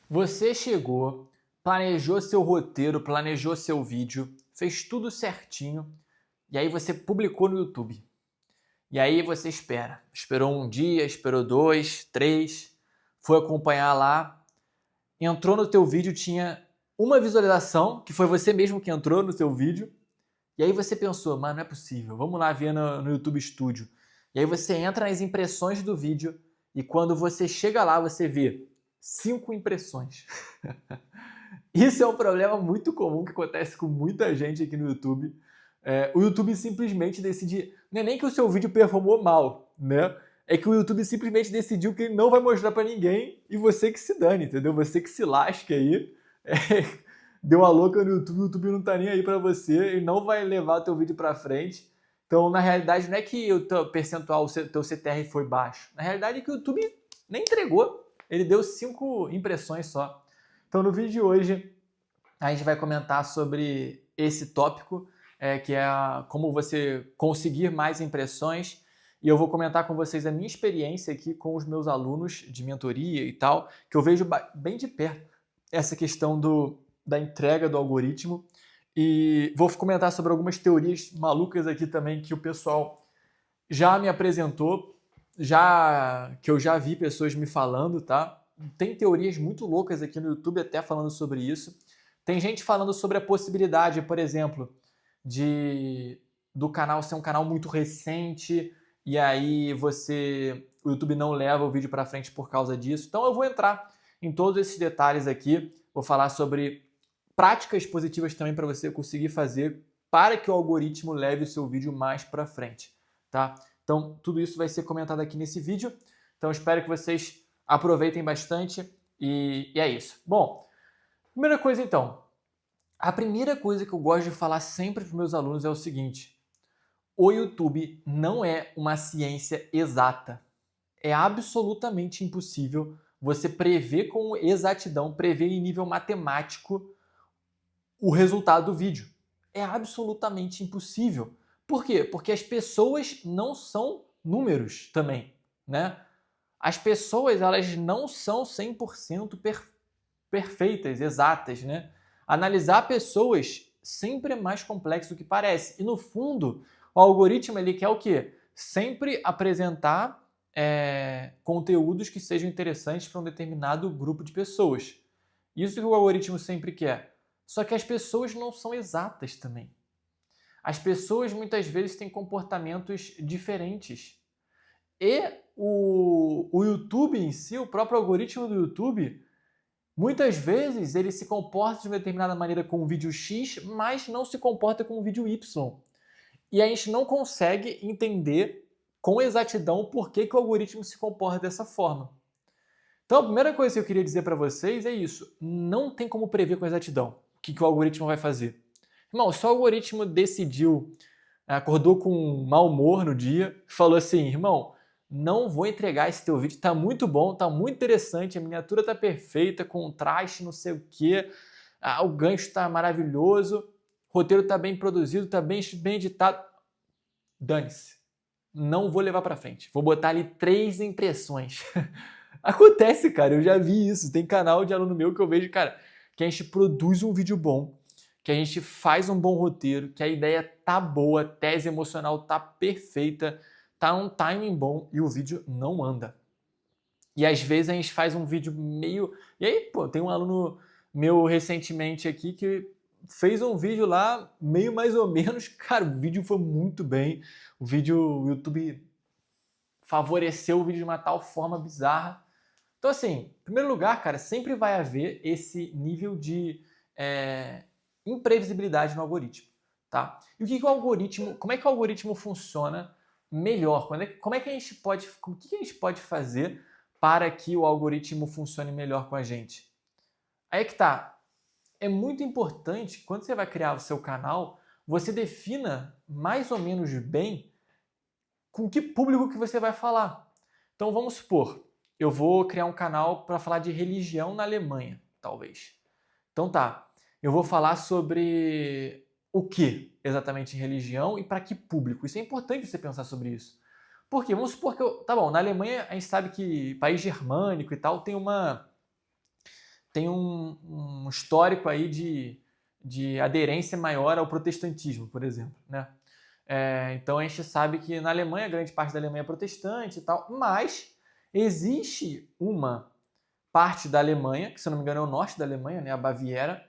Você chegou, planejou seu roteiro, planejou seu vídeo, fez tudo certinho e aí você publicou no YouTube. E aí você esperou um dia, esperou dois, três, foi acompanhar lá, entrou no teu vídeo, tinha uma visualização, que foi você mesmo que entrou no seu vídeo, e aí você pensou, mano, não é possível, vamos lá ver no YouTube Studio. E aí você entra nas impressões do vídeo e quando você chega lá, você vê 5 impressões. Isso é um problema muito comum que acontece com muita gente aqui no YouTube. O YouTube simplesmente decide. Não é nem que o seu vídeo performou mal, né? É que o YouTube simplesmente decidiu que ele não vai mostrar para ninguém e você que se dane, entendeu? Você que se lasque aí. Deu uma louca no YouTube, o YouTube não tá nem aí para você, ele não vai levar o teu vídeo para frente. Então, na realidade, não é que o teu percentual, o teu CTR foi baixo. Na realidade, é que o YouTube nem entregou. Ele deu 5 impressões só. Então, no vídeo de hoje, a gente vai comentar sobre esse tópico, que é como você conseguir mais impressões. E eu vou comentar com vocês a minha experiência aqui com os meus alunos de mentoria e tal, que eu vejo bem de perto essa questão da entrega do algoritmo. E vou comentar sobre algumas teorias malucas aqui também que o pessoal já me apresentou, que eu já vi pessoas me falando, tá? Tem teorias muito loucas aqui no YouTube até falando sobre isso. Tem gente falando sobre a possibilidade, por exemplo, do canal ser um canal muito recente e aí o YouTube não leva o vídeo para frente por causa disso. Então eu vou entrar em todos esses detalhes aqui, vou falar sobre práticas positivas também para você conseguir fazer para que o algoritmo leve o seu vídeo mais para frente, tá? Então, tudo isso vai ser comentado aqui nesse vídeo. Então, espero que vocês aproveitem bastante e é isso. Bom, primeira coisa então. A primeira coisa que eu gosto de falar sempre para os meus alunos é o seguinte: o YouTube não é uma ciência exata. É absolutamente impossível você prever com exatidão, prever em nível matemático o resultado do vídeo. É absolutamente impossível. Por quê? Porque as pessoas não são números também, né? As pessoas, elas não são 100% perfeitas, exatas, né? Analisar pessoas sempre é mais complexo do que parece. E no fundo, o algoritmo ele quer o quê? Sempre apresentar conteúdos que sejam interessantes para um determinado grupo de pessoas. Isso que o algoritmo sempre quer. Só que as pessoas não são exatas também. As pessoas muitas vezes têm comportamentos diferentes. E o YouTube em si, o próprio algoritmo do YouTube, muitas vezes ele se comporta de uma determinada maneira com o vídeo X, mas não se comporta com o vídeo Y. E a gente não consegue entender com exatidão por que o algoritmo se comporta dessa forma. Então, a primeira coisa que eu queria dizer para vocês é isso. Não tem como prever com exatidão o que o algoritmo vai fazer. Irmão, se o algoritmo decidiu, acordou com um mau humor no dia, falou assim, irmão, não vou entregar esse teu vídeo, tá muito bom, tá muito interessante, a miniatura tá perfeita, contraste, não sei o quê, o gancho tá maravilhoso, o roteiro tá bem produzido, tá bem editado. Dane-se. Não vou levar para frente. Vou botar ali 3 impressões. Acontece, cara, eu já vi isso. Tem canal de aluno meu que eu vejo, cara, que a gente produz um vídeo bom, que a gente faz um bom roteiro, que a ideia tá boa, a tese emocional tá perfeita, tá um timing bom e o vídeo não anda. E às vezes a gente faz um vídeo meio... E aí, pô, tem um aluno meu recentemente aqui que fez um vídeo lá, meio mais ou menos. Cara, o vídeo foi muito bem. O YouTube favoreceu o vídeo de uma tal forma bizarra. Então, assim, em primeiro lugar, cara, sempre vai haver esse nível de imprevisibilidade no algoritmo, tá? E o como é que o algoritmo funciona melhor? Como é que a gente pode, o que a gente pode fazer para que o algoritmo funcione melhor com a gente? Aí é que tá. É muito importante que quando você vai criar o seu canal, você defina mais ou menos bem com que público que você vai falar. Então vamos supor, eu vou criar um canal para falar de religião na Alemanha, talvez. Então tá, eu vou falar sobre o que exatamente em religião e para que público. Isso é importante você pensar sobre isso. Por quê? Vamos supor que tá bom, na Alemanha a gente sabe que país germânico e tal tem tem um histórico aí de aderência maior ao protestantismo, por exemplo, né? Então a gente sabe que na Alemanha, grande parte da Alemanha é protestante e tal, mas existe uma parte da Alemanha, que se eu não me engano é o norte da Alemanha, né, a Baviera,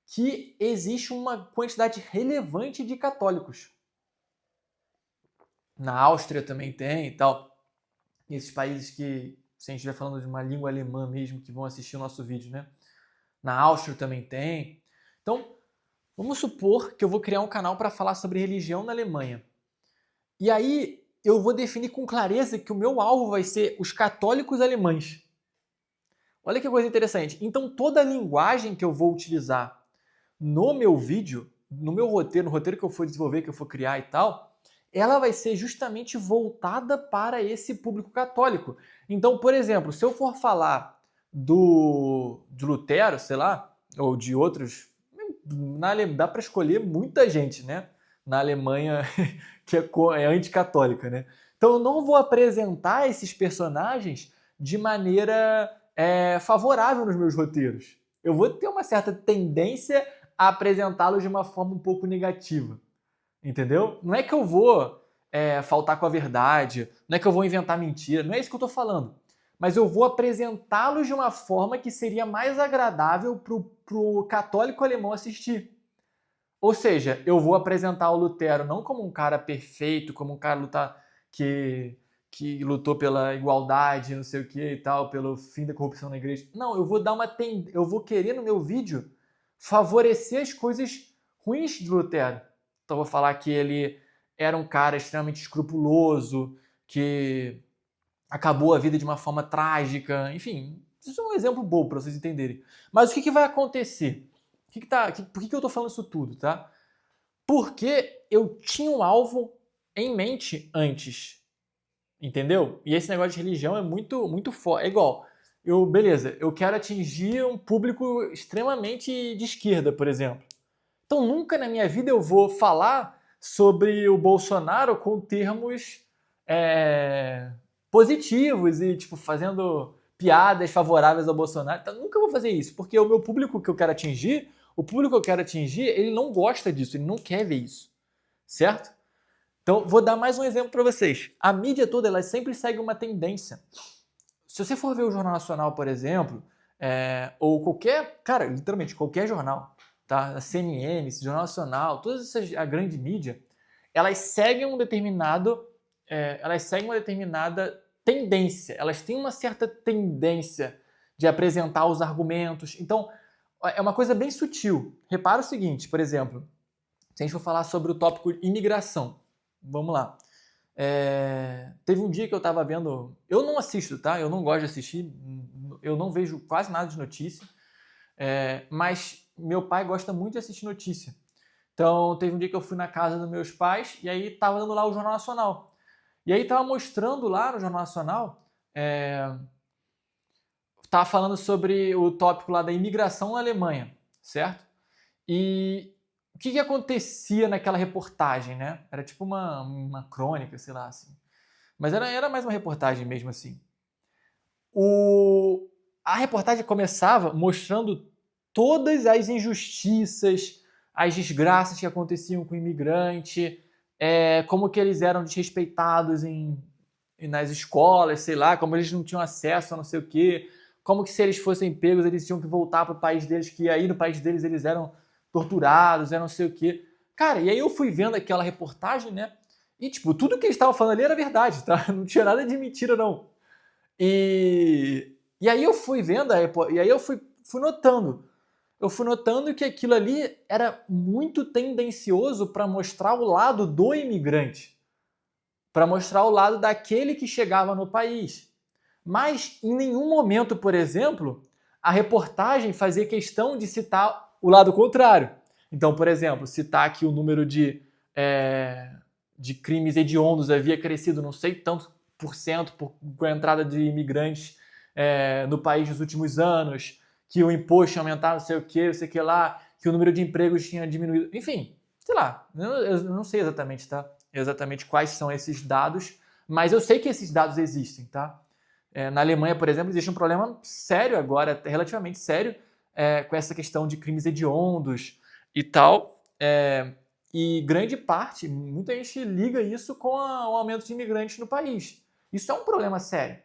que existe uma quantidade relevante de católicos. Na Áustria também tem e tal. Esses países que, se a gente estiver falando de uma língua alemã mesmo, que vão assistir o nosso vídeo, né? Na Áustria também tem. Então, vamos supor que eu vou criar um canal para falar sobre religião na Alemanha. E aí eu vou definir com clareza que o meu alvo vai ser os católicos alemães. Olha que coisa interessante. Então toda a linguagem que eu vou utilizar no meu vídeo, no meu roteiro, no roteiro que eu for desenvolver, que eu for criar e tal, ela vai ser justamente voltada para esse público católico. Então, por exemplo, se eu for falar de Lutero, sei lá, ou de outros, dá para escolher muita gente, né? Na Alemanha que é anticatólica, né? Então eu não vou apresentar esses personagens de maneira favorável nos meus roteiros. Eu vou ter uma certa tendência a apresentá-los de uma forma um pouco negativa, entendeu? Não é que eu vou faltar com a verdade, não é que eu vou inventar mentira, não é isso que eu estou falando. Mas eu vou apresentá-los de uma forma que seria mais agradável para o católico alemão assistir. Ou seja, eu vou apresentar o Lutero não como um cara perfeito, como um cara que lutou pela igualdade, não sei o que e tal, pelo fim da corrupção na igreja. Não, eu vou querer no meu vídeo favorecer as coisas ruins de Lutero. Então eu vou falar que ele era um cara extremamente escrupuloso, que acabou a vida de uma forma trágica, enfim, isso é um exemplo bobo para vocês entenderem. Mas o que vai acontecer? Por que eu estou falando isso tudo, tá? Porque eu tinha um alvo em mente antes, entendeu? E esse negócio de religião é muito forte. É igual, beleza, eu quero atingir um público extremamente de esquerda, por exemplo. Então nunca na minha vida eu vou falar sobre o Bolsonaro com termos positivos e tipo fazendo piadas favoráveis ao Bolsonaro. Então, nunca vou fazer isso, porque o meu público que eu quero atingir, ele não gosta disso, ele não quer ver isso, certo? Então, vou dar mais um exemplo para vocês. A mídia toda, ela sempre segue uma tendência. Se você for ver o Jornal Nacional, por exemplo, ou qualquer, cara, literalmente qualquer jornal, tá? A CNN, esse Jornal Nacional, a grande mídia, elas seguem uma determinada tendência, elas têm uma certa tendência de apresentar os argumentos. Então, é uma coisa bem sutil. Repara o seguinte, por exemplo, se a gente for falar sobre o tópico imigração, vamos lá. Teve um dia que eu estava vendo, eu não assisto, tá? Eu não gosto de assistir, eu não vejo quase nada de notícia, mas meu pai gosta muito de assistir notícia. Então, teve um dia que eu fui na casa dos meus pais e aí estava dando lá o Jornal Nacional. E aí estava mostrando lá no Jornal Nacional, estava falando sobre o tópico lá da imigração na Alemanha, certo? E o que acontecia naquela reportagem, né? Era tipo uma crônica, sei lá, assim. Mas era mais uma reportagem mesmo, assim. A reportagem começava mostrando todas as injustiças, as desgraças que aconteciam com o imigrante, como que eles eram desrespeitados nas escolas, sei lá, como eles não tinham acesso a não sei o quê, como que se eles fossem pegos eles tinham que voltar para o país deles, que aí no país deles eles eram torturados, não sei o quê. Cara, e aí eu fui vendo aquela reportagem, né? E, tipo, tudo que eles estavam falando ali era verdade, tá? Não tinha nada de mentira, não. E aí eu fui vendo, e aí eu fui notando. Eu fui notando que aquilo ali era muito tendencioso para mostrar o lado do imigrante, para mostrar o lado daquele que chegava no país. Mas em nenhum momento, por exemplo, a reportagem fazia questão de citar o lado contrário. Então, por exemplo, citar que o número de crimes hediondos havia crescido não sei tanto por cento com a entrada de imigrantes no país nos últimos anos, que o imposto tinha aumentado, não sei o que lá, que o número de empregos tinha diminuído. Enfim, sei lá, eu não sei exatamente, tá? Exatamente quais são esses dados, mas eu sei que esses dados existem, tá? Na Alemanha, por exemplo, existe um problema sério agora, relativamente sério, com essa questão de crimes hediondos e tal. E grande parte, muita gente liga isso com o aumento de imigrantes no país. Isso é um problema sério.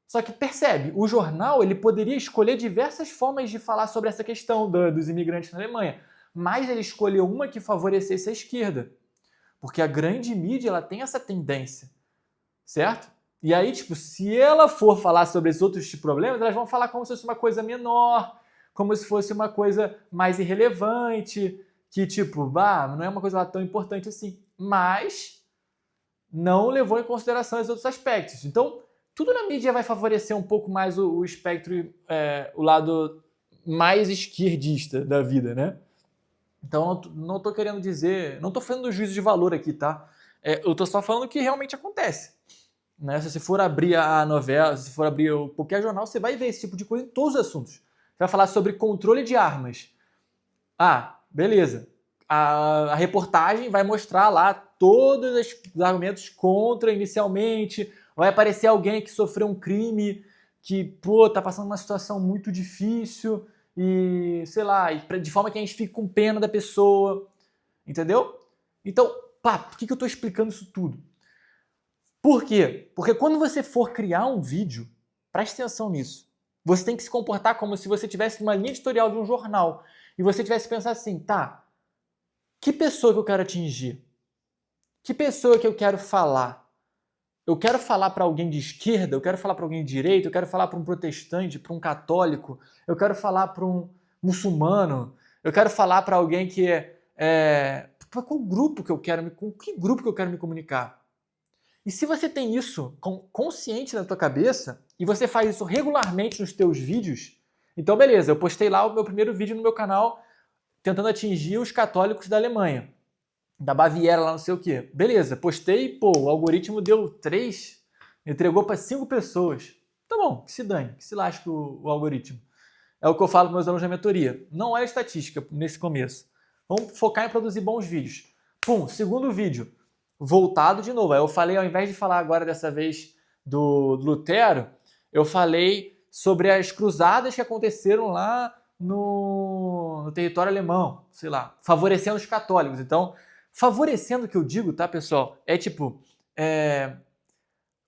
Só que percebe, o jornal ele poderia escolher diversas formas de falar sobre essa questão dos imigrantes na Alemanha, mas ele escolheu uma que favorecesse a esquerda. Porque a grande mídia ela tem essa tendência, certo? E aí, tipo, se ela for falar sobre esses outros tipos de problemas, elas vão falar como se fosse uma coisa menor, como se fosse uma coisa mais irrelevante, que tipo, não é uma coisa lá tão importante assim. Mas não levou em consideração esses outros aspectos. Então, tudo na mídia vai favorecer um pouco mais o espectro, o lado mais esquerdista da vida, né? Então, não estou querendo dizer... Não estou fazendo juízo de valor aqui, tá? Eu estou só falando o que realmente acontece. Né? Se você for abrir a novela, se você for abrir qualquer jornal, você vai ver esse tipo de coisa em todos os assuntos. Você vai falar sobre controle de armas. Beleza. A reportagem vai mostrar lá todos os argumentos contra inicialmente. Vai aparecer alguém que sofreu um crime, que, tá passando uma situação muito difícil e, sei lá, de forma que a gente fique com pena da pessoa. Entendeu? Então, por que eu estou explicando isso tudo? Por quê? Porque quando você for criar um vídeo, preste atenção nisso. Você tem que se comportar como se você tivesse uma linha editorial de um jornal e você tivesse que pensar assim, que pessoa que eu quero atingir? Que pessoa que eu quero falar? Eu quero falar para alguém de esquerda? Eu quero falar para alguém de direita? Eu quero falar para um protestante, para um católico? Eu quero falar para um muçulmano? Eu quero falar para alguém que para qual grupo que eu quero com que grupo que eu quero me comunicar? E se você tem isso consciente na tua cabeça e você faz isso regularmente nos teus vídeos, então beleza, eu postei lá o meu primeiro vídeo no meu canal tentando atingir os católicos da Alemanha, da Baviera lá não sei o quê. Beleza, postei, o algoritmo deu 3, entregou para 5 pessoas. Tá bom, que se dane, que se lasque o algoritmo. É o que eu falo para meus alunos da mentoria. Não é estatística nesse começo. Vamos focar em produzir bons vídeos. Segundo vídeo. Voltado de novo. Aí eu falei, ao invés de falar agora dessa vez do Lutero, eu falei sobre as cruzadas que aconteceram lá no território alemão, sei lá, favorecendo os católicos. Então, favorecendo o que eu digo, tá, pessoal? É tipo,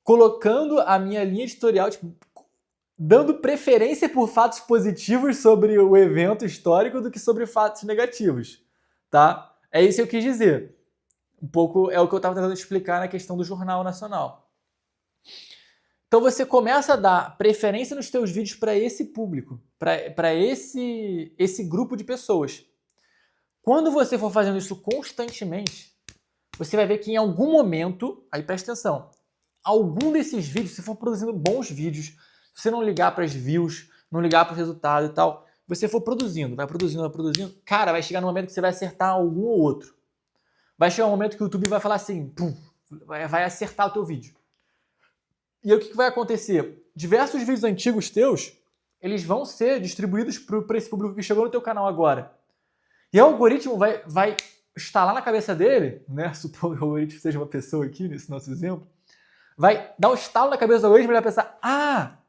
colocando a minha linha editorial, dando preferência por fatos positivos sobre o evento histórico do que sobre fatos negativos, tá? É isso que eu quis dizer. Um pouco é o que eu estava tentando explicar na questão do Jornal Nacional. Então você começa a dar preferência nos teus vídeos para esse público, para esse grupo de pessoas. Quando você for fazendo isso constantemente, você vai ver que em algum momento, aí presta atenção, algum desses vídeos, se for produzindo bons vídeos, se você não ligar para as views, não ligar para os resultados e tal, você for produzindo, vai produzindo, cara, vai chegar no momento que você vai acertar algum ou outro. Vai chegar um momento que o YouTube vai falar assim, vai acertar o teu vídeo. E aí o que vai acontecer? Diversos vídeos antigos teus, eles vão ser distribuídos para esse público que chegou no teu canal agora. E o algoritmo vai instalar na cabeça dele, né? Supondo que o algoritmo seja uma pessoa aqui, nesse nosso exemplo, vai dar um estalo na cabeça do algoritmo e ele vai pensar,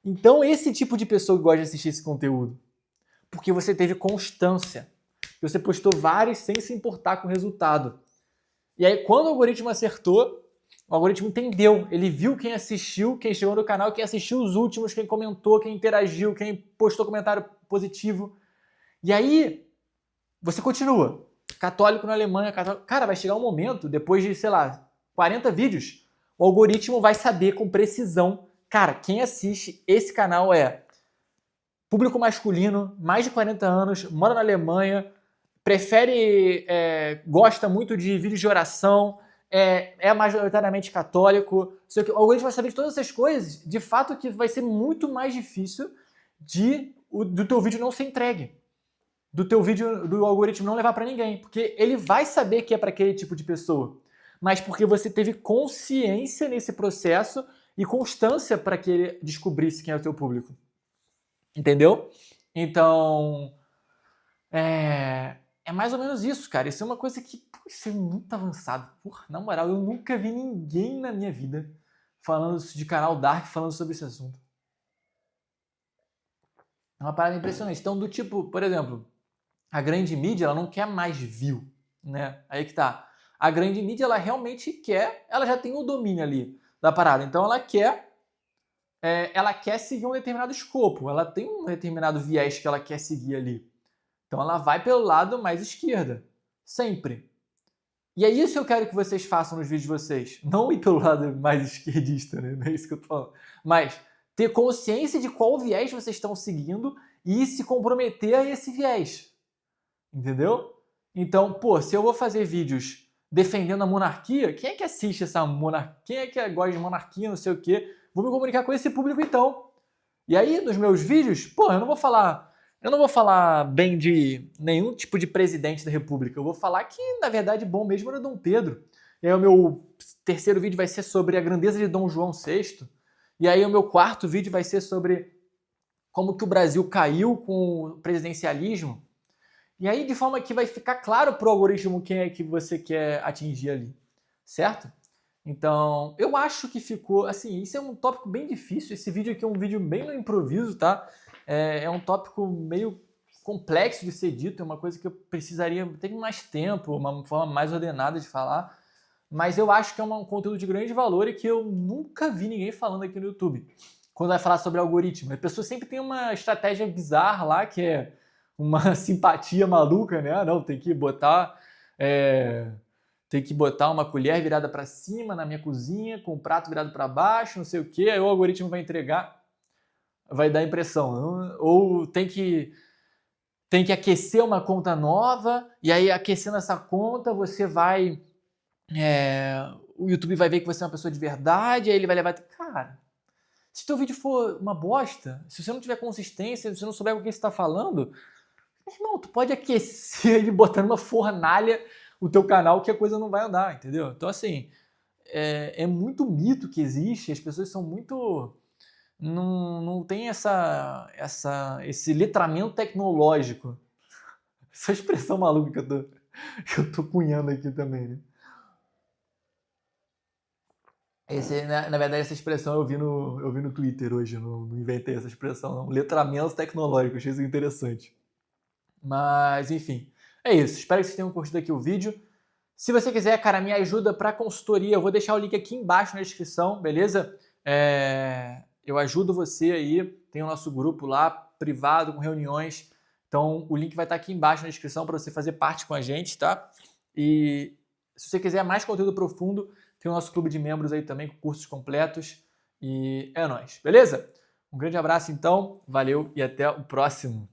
então esse tipo de pessoa que gosta de assistir esse conteúdo. Porque você teve constância. Você postou vários sem se importar com o resultado. E aí, quando o algoritmo acertou, o algoritmo entendeu. Ele viu quem assistiu, quem chegou no canal, quem assistiu os últimos, quem comentou, quem interagiu, quem postou comentário positivo. E aí, você continua. Católico na Alemanha, católico... Cara, vai chegar um momento, depois de, 40 vídeos, o algoritmo vai saber com precisão, cara, quem assiste esse canal é público masculino, mais de 40 anos, mora na Alemanha, prefere, gosta muito de vídeos de oração, é majoritariamente católico. O algoritmo vai saber de todas essas coisas, de fato que vai ser muito mais difícil do teu vídeo não ser entregue. Do teu vídeo, do algoritmo não levar para ninguém. Porque ele vai saber que é para aquele tipo de pessoa. Mas porque você teve consciência nesse processo e constância para que ele descobrisse quem é o teu público. Entendeu? Então, é mais ou menos isso, cara. Isso é uma coisa que, isso é muito avançado. Na moral, eu nunca vi ninguém na minha vida falando de canal Dark, falando sobre esse assunto. É uma parada impressionante. Então, do tipo, por exemplo, a grande mídia, ela não quer mais view, né? Aí que tá. A grande mídia, ela realmente quer, ela já tem o domínio ali da parada. Então, ela quer seguir um determinado escopo, ela tem um determinado viés que ela quer seguir ali. Então, ela vai pelo lado mais esquerda, sempre. E é isso que eu quero que vocês façam nos vídeos de vocês. Não ir pelo lado mais esquerdista, né? Não é isso que eu tô falando. Mas ter consciência de qual viés vocês estão seguindo e se comprometer a esse viés. Entendeu? Então, pô, se eu vou fazer vídeos defendendo a monarquia, quem é que assiste essa monarquia? Quem é que gosta de monarquia, não sei o quê? Vou me comunicar com esse público então. E aí, nos meus vídeos, pô, eu não vou falar bem de nenhum tipo de presidente da república. Eu vou falar que, na verdade, bom mesmo era Dom Pedro. E aí o meu terceiro vídeo vai ser sobre a grandeza de Dom João VI. E aí o meu quarto vídeo vai ser sobre como que o Brasil caiu com o presidencialismo. E aí, de forma que vai ficar claro pro algoritmo quem é que você quer atingir ali, certo? Então, eu acho que ficou, assim, isso é um tópico bem difícil, esse vídeo aqui é um vídeo bem no improviso, tá? É um tópico meio complexo de ser dito, é uma coisa que eu precisaria ter mais tempo, uma forma mais ordenada de falar, mas eu acho que é um conteúdo de grande valor e que eu nunca vi ninguém falando aqui no YouTube. Quando vai falar sobre algoritmo, a pessoa sempre tem uma estratégia bizarra lá, que é uma simpatia maluca, né? Ah, não, tem que botar uma colher virada para cima na minha cozinha, com o prato virado para baixo, não sei o quê, aí o algoritmo vai entregar, vai dar impressão. Ou tem que aquecer uma conta nova, e aí aquecendo essa conta, você vai... o YouTube vai ver que você é uma pessoa de verdade, aí ele vai levar... Cara, se teu vídeo for uma bosta, se você não tiver consistência, se você não souber com o que você está falando, irmão, tu pode aquecer ele botando uma fornalha o teu canal que a coisa não vai andar, entendeu? Então, assim, é muito mito que existe, as pessoas são muito... Não tem esse letramento tecnológico. Essa expressão maluca que eu tô cunhando aqui também, né? Na verdade, essa expressão eu vi no Twitter hoje, não inventei essa expressão, não. Letramento tecnológico, achei isso interessante. Mas, enfim, é isso. Espero que vocês tenham curtido aqui o vídeo. Se você quiser, cara, me ajuda para consultoria, eu vou deixar o link aqui embaixo na descrição, beleza? Eu ajudo você aí, tem o nosso grupo lá, privado, com reuniões. Então, o link vai estar aqui embaixo na descrição para você fazer parte com a gente, tá? E se você quiser mais conteúdo profundo, tem o nosso clube de membros aí também, com cursos completos. E é nóis, beleza? Um grande abraço, então. Valeu e até o próximo.